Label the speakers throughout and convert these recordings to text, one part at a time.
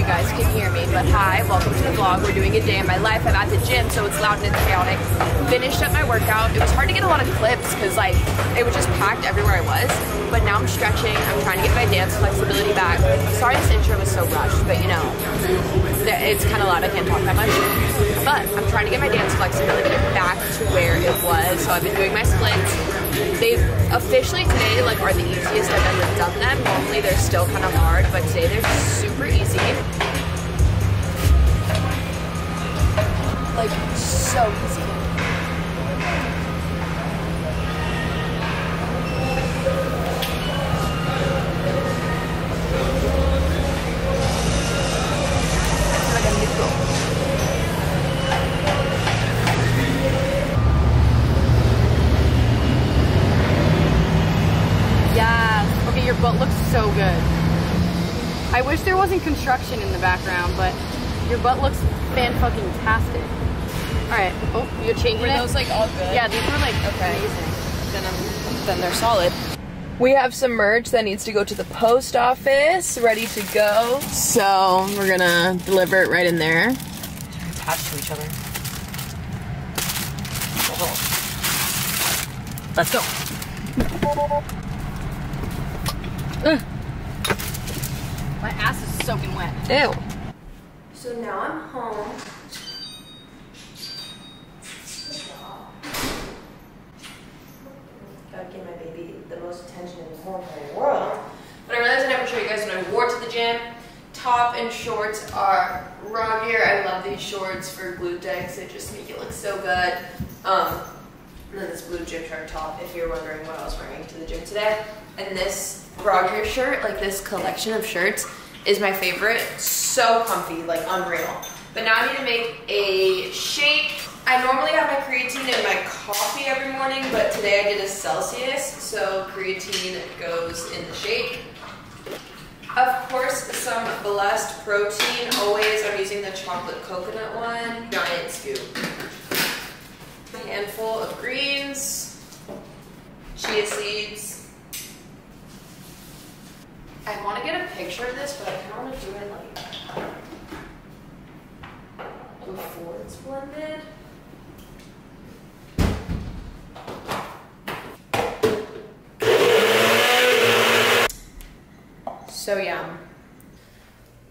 Speaker 1: you guys can hear me, but hi, welcome to the vlog. We're doing a day in my life. I'm at the gym, so it's loud and it's chaotic. Finished up my workout. It was hard to get a lot of clips because like it was just packed everywhere I was. But now I'm stretching. I'm trying to get my dance flexibility back. Sorry this intro was so rushed, but you know, it's kind of loud. I can't talk that much. But I'm trying to get my dance flexibility back to where it was. So I've been doing my splits. They officially today like are the easiest I've ever done them. Normally they're still kind of hard, but today they're super easy. Like so easy. Like a nickel. Yeah. Okay, your butt looks so good. I wish there wasn't construction in the background, but your butt looks fan-fucking-tastic. Alright. Oh, you're changing
Speaker 2: Were
Speaker 1: it?
Speaker 2: those like all good?
Speaker 1: Yeah, these were like
Speaker 2: okay.
Speaker 1: amazing.
Speaker 2: Then they're solid. We have some merch that needs to go to the post office, ready to go. So we're gonna deliver it right in there.
Speaker 1: Attached to each other.
Speaker 2: Let's go.
Speaker 1: My ass is soaking wet.
Speaker 2: Ew.
Speaker 1: So now I'm home. Gotta give my baby the most attention in the whole entire world. But I realized I never showed you guys what I wore to the gym. Top and shorts are raw gear. I love these shorts for glute decks. They just make it look so good. And then this blue Gymshark top, if you're wondering what I was wearing to the gym today. And this raw gear shirt, like this collection of shirts, is my favorite. So comfy, like unreal. But now I need to make a shake. I normally have my creatine in my coffee every morning, but today I did a Celsius, so creatine goes in the shake. Of course, some Blessed protein. Always, I'm using the chocolate coconut one. Giant scoop. A handful of greens, chia seeds. I want to get a picture of this, but I kind of want to do it like before it's blended. So yum.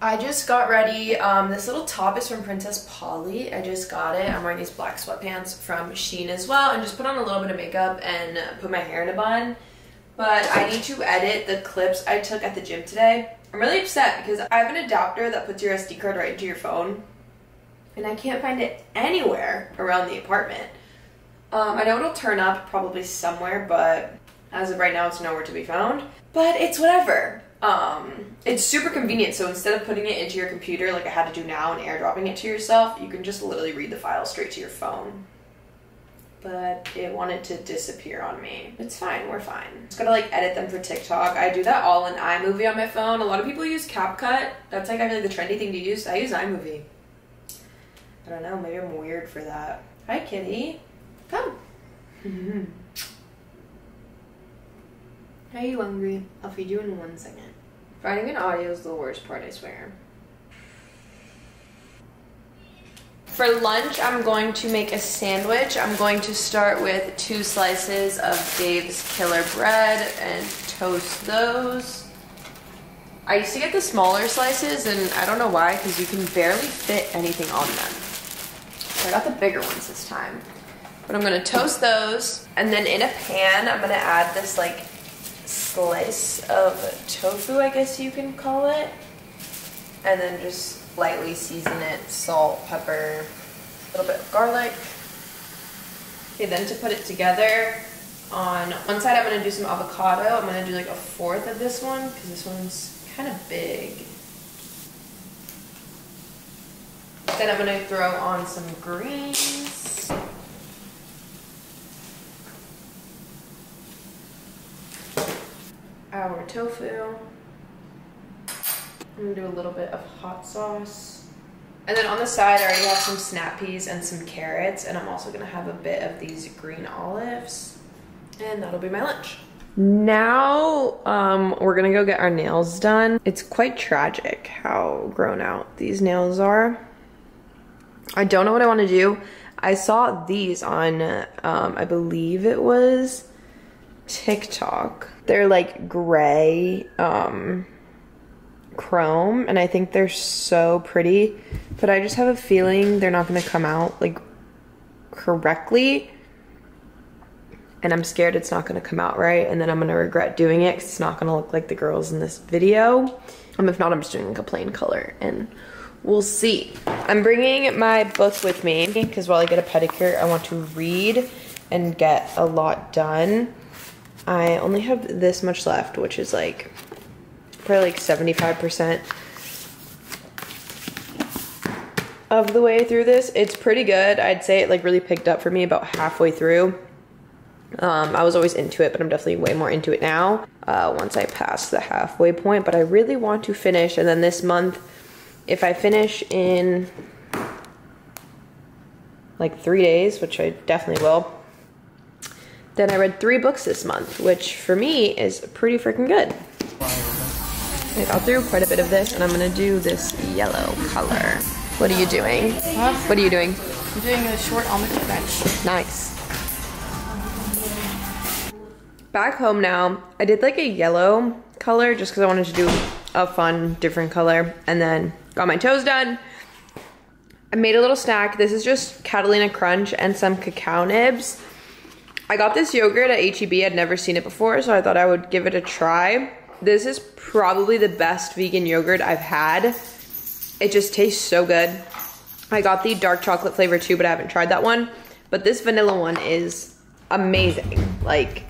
Speaker 1: I just got ready. This little top is from Princess Polly. I just got it. I'm wearing these black sweatpants from Shein as well, and just put on a little bit of makeup and put my hair in a bun. But I need to edit the clips I took at the gym today. I'm really upset because I have an adapter that puts your SD card right into your phone, and I can't find it anywhere around the apartment. I know it'll turn up probably somewhere, but as of right now, it's nowhere to be found. But it's whatever. It's super convenient, so instead of putting it into your computer like I had to do now and airdropping it to yourself, you can just literally read the file straight to your phone. But it wanted to disappear on me. It's fine, we're fine. Just gotta like edit them for TikTok. I do that all in iMovie on my phone. A lot of people use CapCut. That's like I feel like the trendy thing to use. I use iMovie. I don't know, maybe I'm weird for that. Hi kitty, come. Are you hungry? I'll feed you in 1 second. Finding an audio is the worst part, I swear. For lunch, I'm going to make a sandwich. I'm going to start with 2 slices of Dave's Killer Bread and toast those. I used to get the smaller slices, and I don't know why, because you can barely fit anything on them. So I got the bigger ones this time. But I'm gonna toast those, and then in a pan, I'm gonna add this like slice of tofu, I guess you can call it, and then just lightly season it, salt, pepper, a little bit of garlic. Okay, then to put it together, on one side I'm gonna do some avocado. I'm gonna do like a 1/4 of this one because this one's kind of big. Then I'm gonna throw on some greens. Our tofu. I'm gonna do a little bit of hot sauce. And then on the side, I already have some snap peas and some carrots, and I'm also gonna have a bit of these green olives. And that'll be my lunch. Now, we're gonna go get our nails done. It's quite tragic how grown out these nails are. I don't know what I want to do. I saw these on, I believe it was TikTok. They're like gray, chrome, and I think they're so pretty, but I just have a feeling they're not gonna come out like correctly. And I'm scared it's not gonna come out right, and then I'm gonna regret doing it because it's not gonna look like the girls in this video. If not, I'm just doing like a plain color, and we'll see. I'm bringing my book with me because while I get a pedicure, I want to read and get a lot done. I only have this much left, which is like probably like 75% of the way through this. It's pretty good. I'd say it like really picked up for me about halfway through. I was always into it, but I'm definitely way more into it now once I pass the halfway point. But I really want to finish, and then this month, if I finish in like 3 days, which I definitely will, then I read 3 books this month, which for me is pretty freaking good. I got through quite a bit of this, and I'm gonna do this yellow color. What are you doing?
Speaker 2: Huh?
Speaker 1: What are you doing?
Speaker 2: I'm doing a short on the bench.
Speaker 1: Nice. Back home now, I did like a yellow color just because I wanted to do a fun, different color, and then got my toes done. I made a little snack. This is just Catalina Crunch and some cacao nibs. I got this yogurt at H-E-B. I'd never seen it before, so I thought I would give it a try. This is probably the best vegan yogurt I've had. It just tastes so good. I got the dark chocolate flavor too, but I haven't tried that one. But this vanilla one is amazing. Like,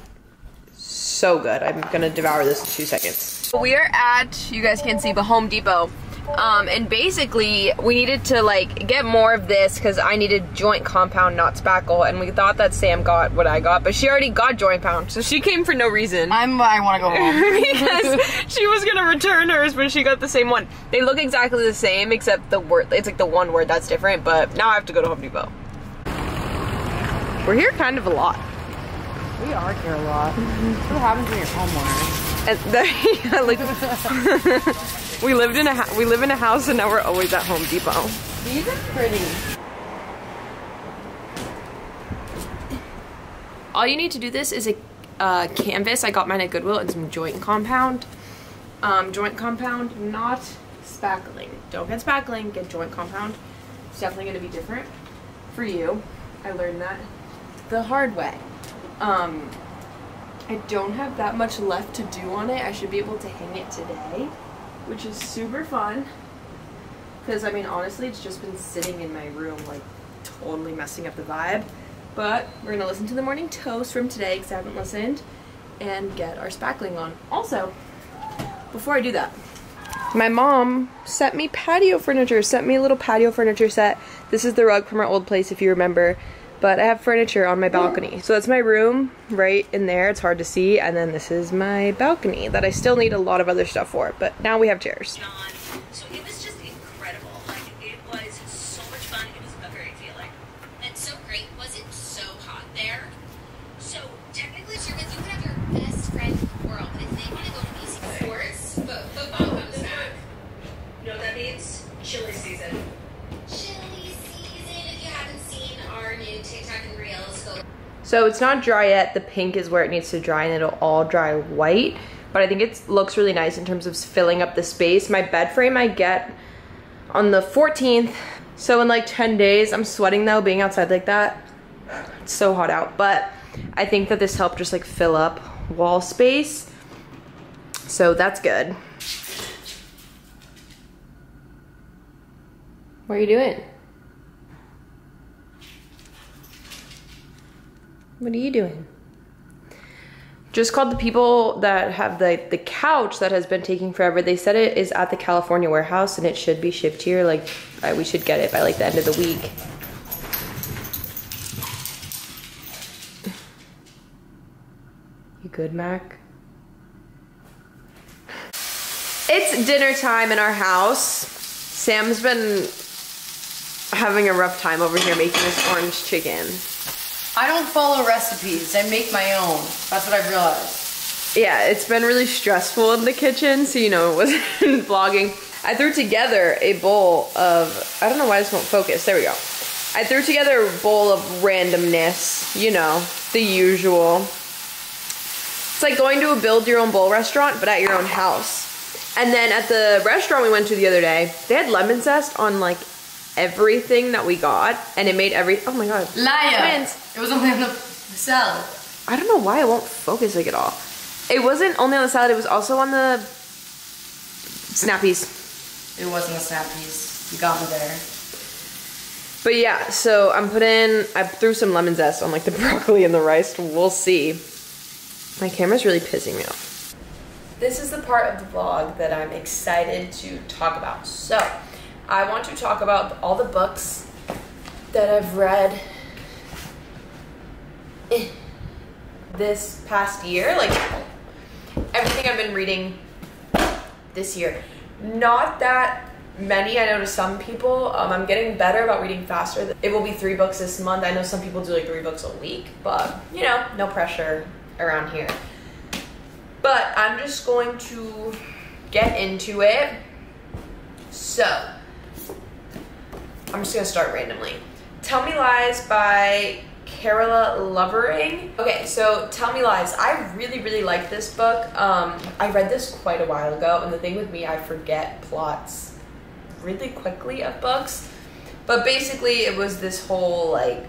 Speaker 1: so good. I'm gonna devour this in 2 seconds. We are at, you guys can't see, but Home Depot. And basically we needed to like get more of this because I needed joint compound, not spackle, and we thought that Sam got what I got, but she already got joint compound, so she came for no reason.
Speaker 2: I want to go home.
Speaker 1: Because she was gonna return hers, but she got the same one. They look exactly the same except the word, it's like the one word that's different, but now I have to go to Home Depot. We're here kind of a lot.
Speaker 2: We are here a lot. What happens when you're homeowners?
Speaker 1: And yeah, like, we live in a house, and now we're always at Home Depot.
Speaker 2: These are pretty.
Speaker 1: All you need to do this is a canvas. I got mine at Goodwill, and some joint compound. Joint compound, not spackling. Don't get spackling, get joint compound. It's definitely going to be different for you. I learned that the hard way. I don't have that much left to do on it. I should be able to hang it today, which is super fun. Because, I mean, honestly, it's just been sitting in my room, like, totally messing up the vibe. But we're gonna listen to the morning toast from today, because I haven't listened, and get our spackling on. Also, before I do that, my mom sent me patio furniture, sent me a little patio furniture set. This is the rug from our old place, if you remember. But I have furniture on my balcony. So that's my room right in there. It's hard to see. And then this is my balcony that I still need a lot of other stuff for. But now we have chairs.
Speaker 3: So it was just incredible. Like, it was so much fun. It was a great feeling. And so great. Was it so hot there? So technically, you could have your best friend in the world. But if they want to go to BC sports, football comes back. You know what that means? Chili season.
Speaker 1: So it's not dry yet. The pink is where it needs to dry, and it'll all dry white. But I think it looks really nice in terms of filling up the space. My bed frame I get on the 14th. So in like 10 days, I'm sweating though, being outside like that. It's so hot out. But I think that this helped just like fill up wall space. So that's good. What are you doing? What are you doing? Just called the people that have the couch that has been taking forever. They said it is at the California warehouse and it should be shipped here. Like, we should get it by like the end of the week. You good, Mac? It's dinner time in our house. Sam's been having a rough time over here making this orange chicken.
Speaker 2: I don't follow recipes. I make my own. That's what I've realized. Yeah, it's been really stressful in the kitchen, so you know, it wasn't vlogging. I threw together a bowl of, I don't know why this won't focus, there we go. I threw together a bowl of randomness, you know, the usual. It's like going to a build your own bowl restaurant, but at your own house. And then at the restaurant we went to the other day, they had lemon zest on like everything that we got, and it made oh my god.
Speaker 1: Liar!
Speaker 2: Twins.
Speaker 1: It was only on the salad.
Speaker 2: I don't know why it won't focus like at all. It wasn't only on the salad, it was also on the snappies.
Speaker 1: It wasn't the snappies. You got me there.
Speaker 2: But yeah, so I threw some lemon zest on like the broccoli and the rice. We'll see. My camera's really pissing me off. This is the part of the vlog that I'm excited to talk about. So, I want to talk about all the books that I've read this past year. Like, everything I've been reading this year. Not that many. I know to some people, I'm getting better about reading faster. It will be 3 books this month. I know some people do like 3 books a week, but you know, no pressure around here. But I'm just going to get into it. So, I'm just gonna start randomly. Tell Me Lies by Carola Lovering. Okay, so Tell Me Lies. I really like this book. I read this quite a while ago, and the thing with me, I forget plots really quickly of books. But basically, it was this whole like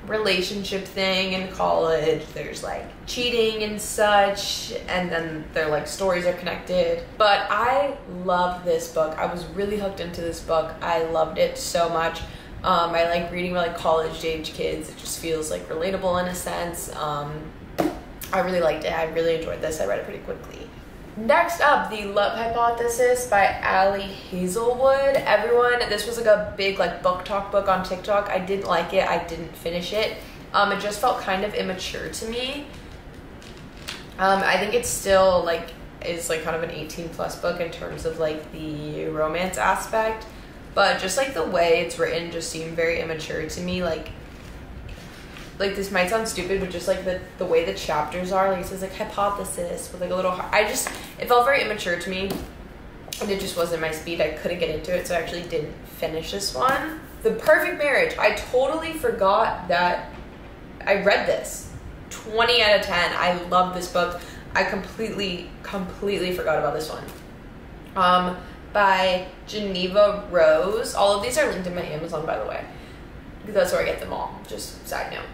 Speaker 2: relationship thing in college. There's like cheating and such, and then their like stories are connected. But I loved this book. I was really hooked into this book. I loved it so much. I like reading with like college age kids. It just feels like relatable in a sense. I really liked it. I really enjoyed this. I read it pretty quickly. Next up, The Love Hypothesis by Ali Hazelwood. Everyone, this was like a big like book talk book on TikTok. I didn't like it. I didn't finish it. It just felt kind of immature to me. I think it's still like is like kind of an 18+ book in terms of like the romance aspect, but just like the way it's written just seemed very immature to me. Like this might sound stupid, but just like the way the chapters are, like it says like hypothesis with like a little, it felt very immature to me, and it just wasn't my speed. I couldn't get into it, so I actually didn't finish this one. The Perfect Marriage. I totally forgot that I read this. 20 out of 10. I love this book. I completely forgot about this one. By Geneva Rose. All of these are linked in my Amazon, by the way, because that's where I get them all. Just side note,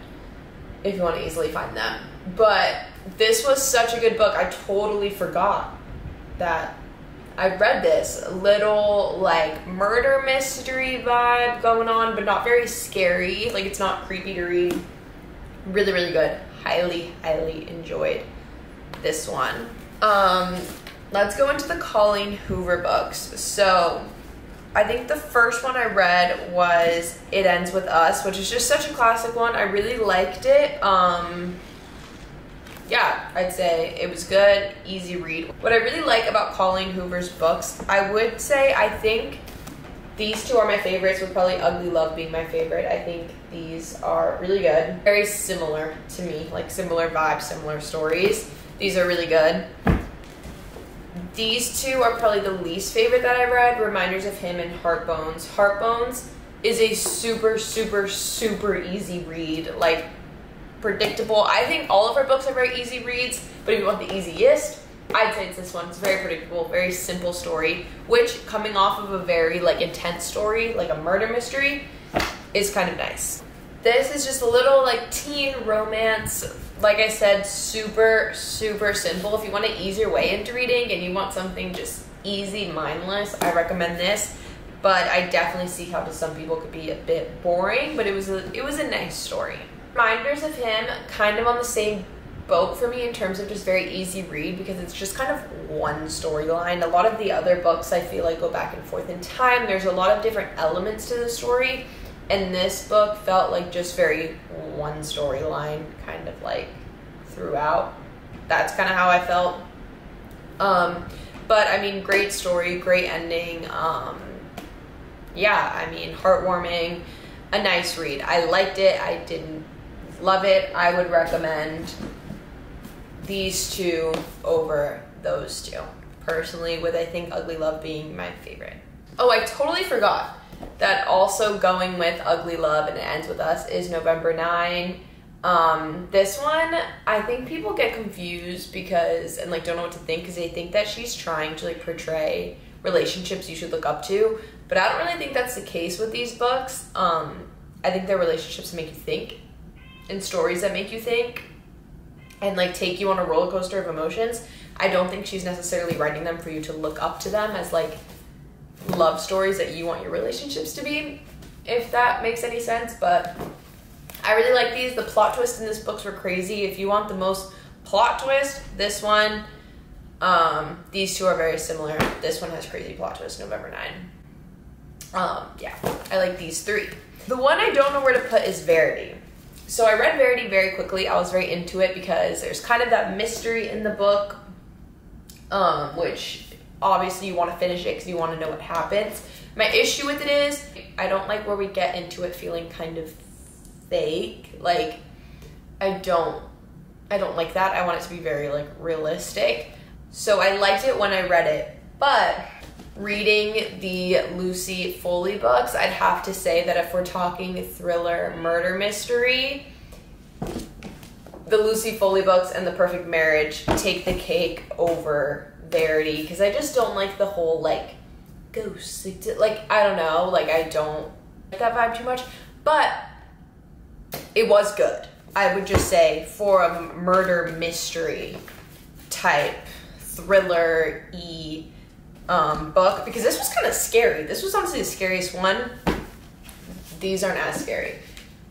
Speaker 2: if you want to easily find them. But this was such a good book. I totally forgot that I read this. Little like murder mystery vibe going on, but not very scary. Like it's not creepy to read. Really good. Highly enjoyed this one. Let's go into the Colleen Hoover books. So I think the first one I read was It Ends With Us, which is just such a classic one. I really liked it. Yeah, I'd say it was good, easy read. What I really like about Colleen Hoover's books, I would say, I think these 2 are my favorites, with probably Ugly Love being my favorite. I think these are really good. Very similar to me, like similar vibes, similar stories. These are really good. These 2 are probably the least favorite that I read, Reminders of Him and Heart Bones. Heart Bones is a super easy read, like predictable. I think all of her books are very easy reads, but if you want the easiest, I'd say it's this one. It's very predictable, very simple story, which coming off of a very like intense story, like a murder mystery, is kind of nice. This is just a little like teen romance. Like I said, super simple. If you want to ease your way into reading and you want something just easy, mindless, I recommend this. But I definitely see how to some people could be a bit boring, but it was a nice story. Reminders of Him, kind of on the same boat for me in terms of just very easy read, because it's just kind of one storyline. A lot of the other books I feel like go back and forth in time. There's a lot of different elements to the story, and this book felt like just very one storyline, kind of like throughout. That's kind of how I felt. But I mean, great story, great ending. Yeah, I mean, heartwarming, a nice read. I liked it. I didn't love it. I would recommend these two over those two, personally, with I think Ugly Love being my favorite. Oh, I totally forgot that also going with Ugly Love and It Ends With Us is November 9. This one, I think people get confused because, and like don't know what to think because they think that she's trying to like portray relationships you should look up to, but I don't really think that's the case with these books. I think they're relationships that make you think and stories that make you think and like take you on a roller coaster of emotions. I don't think she's necessarily writing them for you to look up to them as like love stories that you want your relationships to be, if that makes any sense. But I really like these. The plot twists in this books were crazy. If you want the most plot twist, this one, these two are very similar. This one has crazy plot twist, November 9. Yeah, I like these three. The one I don't know where to put is Verity. So I read Verity very quickly. I was very into it because there's kind of that mystery in the book, which obviously you want to finish it because you want to know what happens. My issue with it is I don't like where we get into it feeling kind of fake. Like I don't like that. I want it to be very like realistic. So I liked it when I read it, but reading the Lucy Foley books, I'd have to say that if we're talking thriller murder mystery, the Lucy Foley books and The Perfect Marriage take the cake over Verity, because I just don't like the whole like ghost, like I don't know, like I don't like that vibe too much, but it was good. I would just say for a murder mystery type thriller-y book, because this was kind of scary. This was honestly the scariest one. These aren't as scary.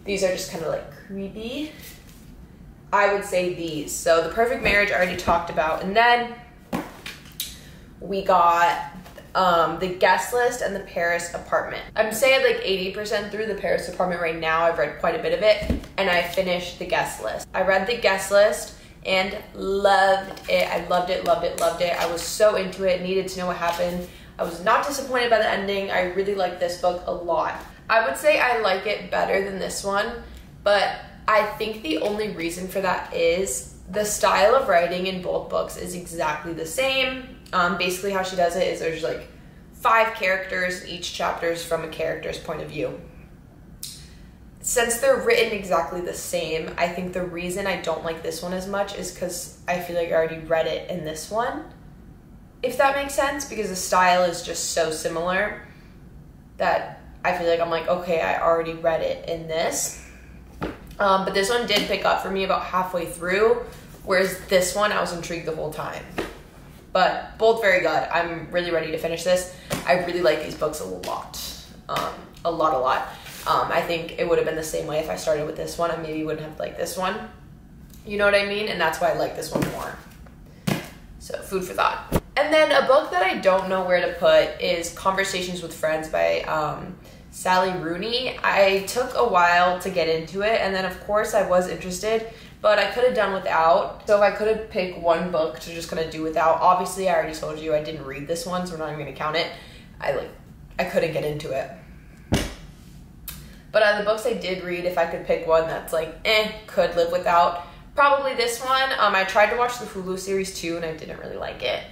Speaker 2: These are just kind of like creepy. I would say these. So The Perfect Marriage I already talked about, and then we got The Guest List and The Paris Apartment. I'm saying like 80% through The Paris Apartment right now. I've read quite a bit of it, and I finished The Guest List. I read The Guest List and loved it. I loved it, loved it, loved it. I was so into it, needed to know what happened. I was not disappointed by the ending. I really like this book a lot. I would say I like it better than this one, but I think the only reason for that is the style of writing in both books is exactly the same. Basically how she does it is there's like 5 characters, and each chapter is from a character's point of view. Since they're written exactly the same, I think the reason I don't like this one as much is because I feel like I already read it in this one, if that makes sense, because the style is just so similar that I feel like I'm like, okay, I already read it in this. But this one did pick up for me about halfway through, whereas this one I was intrigued the whole time. But both very good. I'm really ready to finish this. I really like these books a lot. A lot. I think it would have been the same way if I started with this one. I maybe wouldn't have liked this one. You know what I mean? And that's why I like this one more. So food for thought. And then a book that I don't know where to put is Conversations with Friends by Sally Rooney. I took a while to get into it, and then of course I was interested, but I could have done without. So if I could have picked one book to just kind of do without, obviously I already told you I didn't read this one, so we're not even going to count it. I couldn't get into it. But out of the books I did read, if I could pick one that's like, could live without, probably this one. I tried to watch the Hulu series too, and I didn't really like it.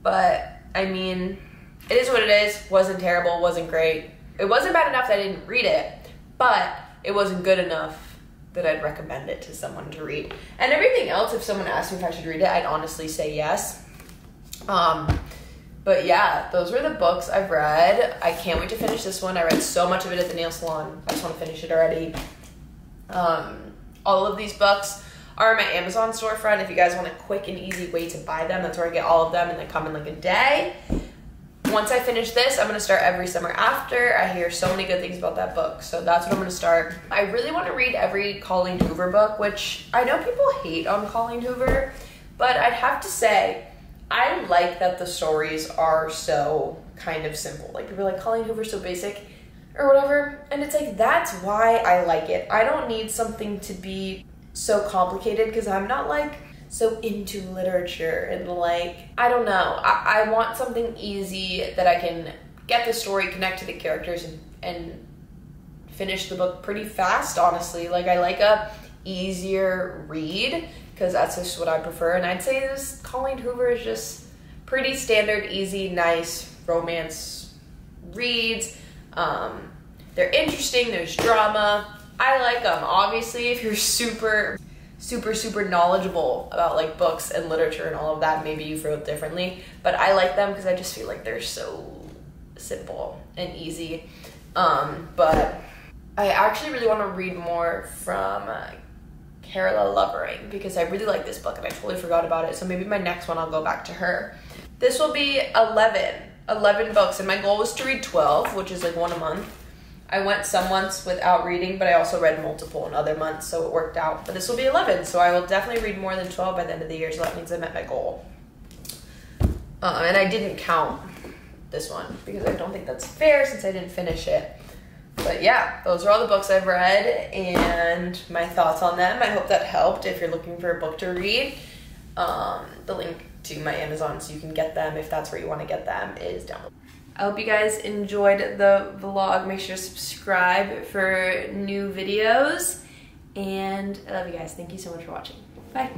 Speaker 2: But, I mean, it is what it is. Wasn't terrible, wasn't great. It wasn't bad enough that I didn't read it, but it wasn't good enough that I'd recommend it to someone to read. And everything else, if someone asked me if I should read it, I'd honestly say yes. But yeah, those were the books I've read. I can't wait to finish this one. I read so much of it at the nail salon. I just want to finish it already. All of these books are in my Amazon storefront. If you guys want a quick and easy way to buy them, that's where I get all of them, and they come in like a day. Once I finish this, I'm going to start Every Summer After. I hear so many good things about that book, so that's what I'm going to start. I really want to read every Colleen Hoover book, which I know people hate on Colleen Hoover, but I'd have to say, I like that the stories are so kind of simple. Like, people are like, Colleen Hoover's so basic, or whatever, and it's like, that's why I like it. I don't need something to be so complicated, because I'm not like so into literature, and like, I don't know, I want something easy that I can get the story, connect to the characters, and finish the book pretty fast, honestly. Like, I like a easier read, because that's just what I prefer. And I'd say this Colleen Hoover is just pretty standard, easy, nice romance reads. They're interesting, there's drama. I like them. Obviously, if you're super knowledgeable about like books and literature and all of that, maybe you feel differently, but I like them because I just feel like they're so simple and easy. But I actually really want to read more from Carola Lovering because I really like this book and I totally forgot about it. So maybe my next one I'll go back to her. This will be 11 books, and my goal was to read 12, which is like one a month. I went some months without reading, but I also read multiple in other months, so it worked out. But this will be 11, so I will definitely read more than 12 by the end of the year, so that means I met my goal. And I didn't count this one because I don't think that's fair since I didn't finish it. But yeah, those are all the books I've read and my thoughts on them. I hope that helped if you're looking for a book to read. The link to my Amazon so you can get them if that's where you want to get them is down below. I hope you guys enjoyed the vlog. Make sure to subscribe for new videos. And I love you guys. Thank you so much for watching. Bye.